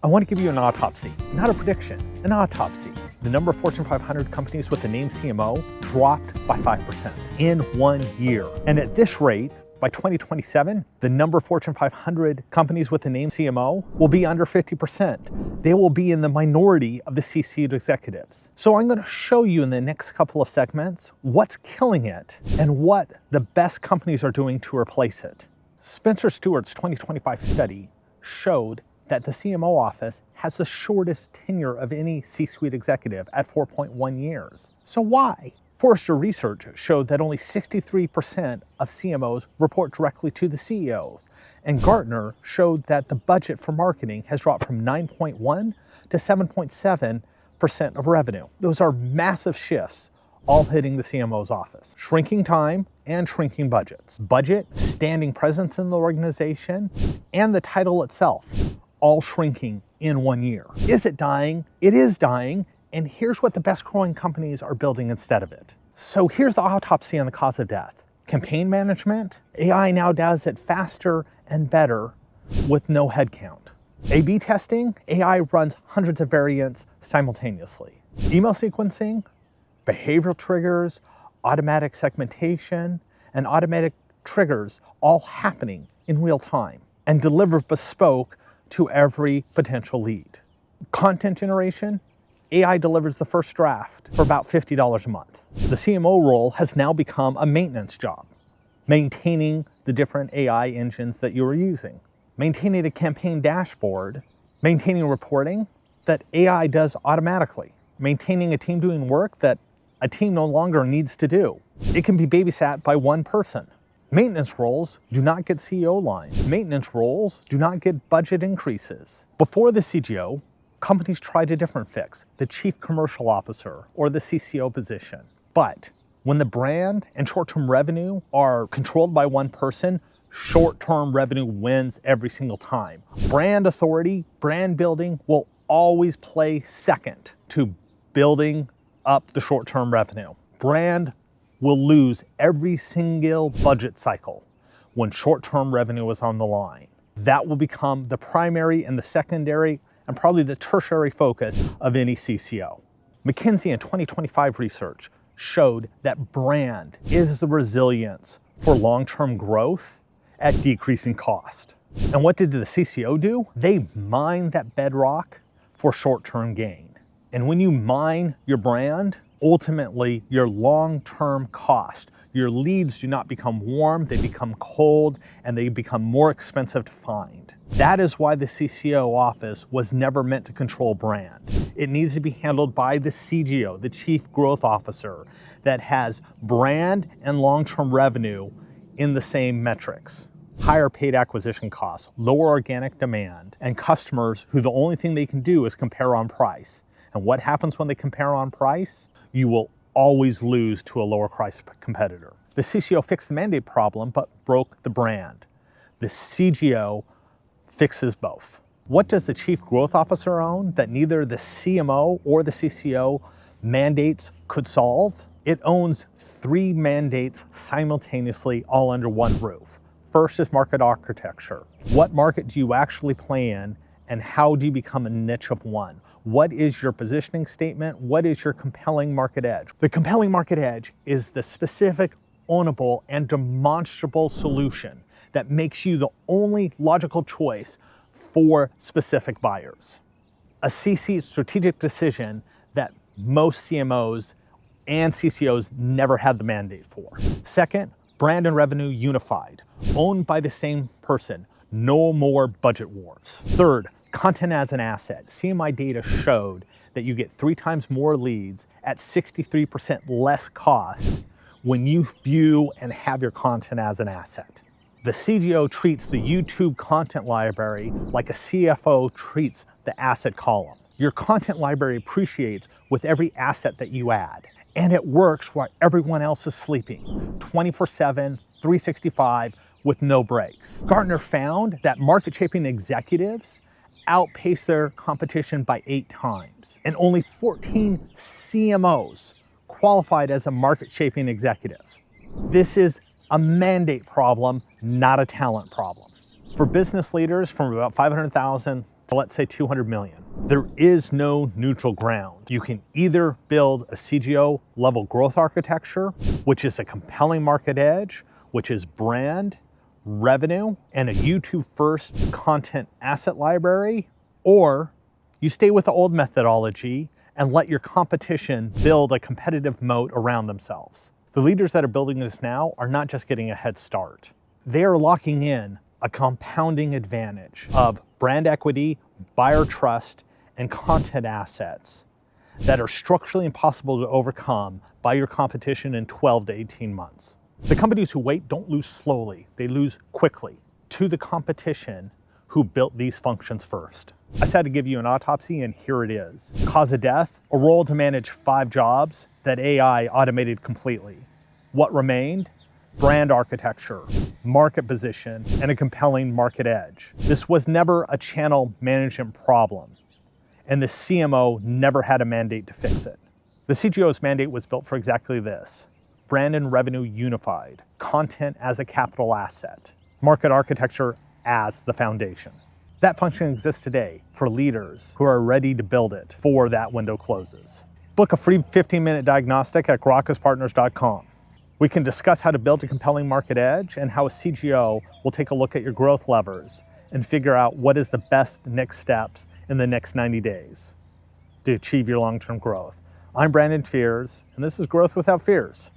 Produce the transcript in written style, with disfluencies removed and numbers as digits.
I want to give you an autopsy, not a prediction, an autopsy. The number of Fortune 500 companies with the name CMO dropped by 5% in 1 year. And at this rate, by 2027, the number of Fortune 500 companies with the name CMO will be under 50%. They will be in the minority of the C-suite executives. So I'm going to show you in the next couple of segments what's killing it and what the best companies are doing to replace it. Spencer Stuart's 2025 study showed that the CMO office has the shortest tenure of any C-suite executive at 4.1 years. So why? Forrester research showed that only 63% of CMOs report directly to the CEOs, and Gartner showed that the budget for marketing has dropped from 9.1 to 7.7% of revenue. Those are massive shifts, all hitting the CMO's office. Shrinking time and shrinking budgets. Budget, standing presence in the organization, and the title itself, all shrinking in 1 year. Is it dying? It is dying. And here's what the best growing companies are building instead of it. So here's the autopsy on the cause of death. Campaign management. AI now does it faster and better with no headcount. A/B testing. AI runs hundreds of variants simultaneously. Email sequencing, behavioral triggers, automatic segmentation, and automatic triggers all happening in real time and delivered bespoke to every potential lead. Content generation. AI delivers the first draft for about $50 a month. The CMO role has now become a maintenance job, maintaining the different AI engines that you are using, maintaining a campaign dashboard, maintaining reporting that AI does automatically, maintaining a team doing work that a team no longer needs to do. It can be babysat by one person. Maintenance roles do not get CEO lines. Maintenance roles do not get budget increases. Before the CGO, companies tried a different fix, the chief commercial officer or the CCO position. But when the brand and short-term revenue are controlled by one person, short-term revenue wins every single time. Brand authority, brand building will always play second to building up the short-term revenue. Brand will lose every single budget cycle when short-term revenue is on the line. That will become the primary and the secondary and probably the tertiary focus of any CCO. McKinsey in 2025 research showed that brand is the resilience for long-term growth at decreasing cost. And what did the CCO do? They mined that bedrock for short-term gain. And when you mine your brand, ultimately your long-term cost, your leads do not become warm, they become cold, and they become more expensive to find. That is why the CCO office was never meant to control brand. It needs to be handled by the CGO, the Chief Growth Officer, that has brand and long-term revenue in the same metrics. Higher paid acquisition costs, lower organic demand, and customers who the only thing they can do is compare on price. And what happens when they compare on price? You will always lose to a lower price competitor. The CCO fixed the mandate problem, but broke the brand. The CGO fixes both. What does the Chief Growth Officer own that neither the CMO or the CCO mandates could solve? It owns 3 mandates simultaneously, all under one roof. First is market architecture. What market do you actually play in, and how do you become a niche of one? What is your positioning statement? What is your compelling market edge? The compelling market edge is the specific, ownable, and demonstrable solution that makes you the only logical choice for specific buyers. A CC strategic decision that most CMOs and CCOs never had the mandate for. Second, brand and revenue unified, owned by the same person. No more budget wars. Third, content as an asset. CMI data showed that you get 3 times more leads at 63% less cost when you view and have your content as an asset. The CGO treats the YouTube content library like a CFO treats the asset column. Your content library appreciates with every asset that you add, and it works while everyone else is sleeping, 24/7, 365, with no breaks. Gartner found that market-shaping executives outpace their competition by 8 times, and only 14 CMOs qualified as a market-shaping executive. This is a mandate problem, not a talent problem. For business leaders from about 500,000 to, let's say, 200 million. There is no neutral ground. You can either build a CGO level growth architecture, which is a compelling market edge, which is brand, revenue, and a YouTube first content asset library, or you stay with the old methodology and let your competition build a competitive moat around themselves. The leaders that are building this now are not just getting a head start. They are locking in a compounding advantage of brand equity, buyer trust, and content assets that are structurally impossible to overcome by your competition in 12 to 18 months. The companies who wait don't lose slowly, they lose quickly to the competition who built these functions first. I said to give you an autopsy, and here it is. Cause of death, a role to manage 5 jobs that AI automated completely. What remained? Brand architecture, market position, and a compelling market edge. This was never a channel management problem, and the CMO never had a mandate to fix it. The CGO's mandate was built for exactly this: brand and revenue unified, content as a capital asset, market architecture as the foundation. That function exists today for leaders who are ready to build it before that window closes. Book a free 15-minute diagnostic at gracchuspartners.com. We can discuss how to build a compelling market edge and how a CGO will take a look at your growth levers and figure out what is the best next steps in the next 90 days to achieve your long-term growth. I'm Brandon Fears, and this is Growth Without Fears.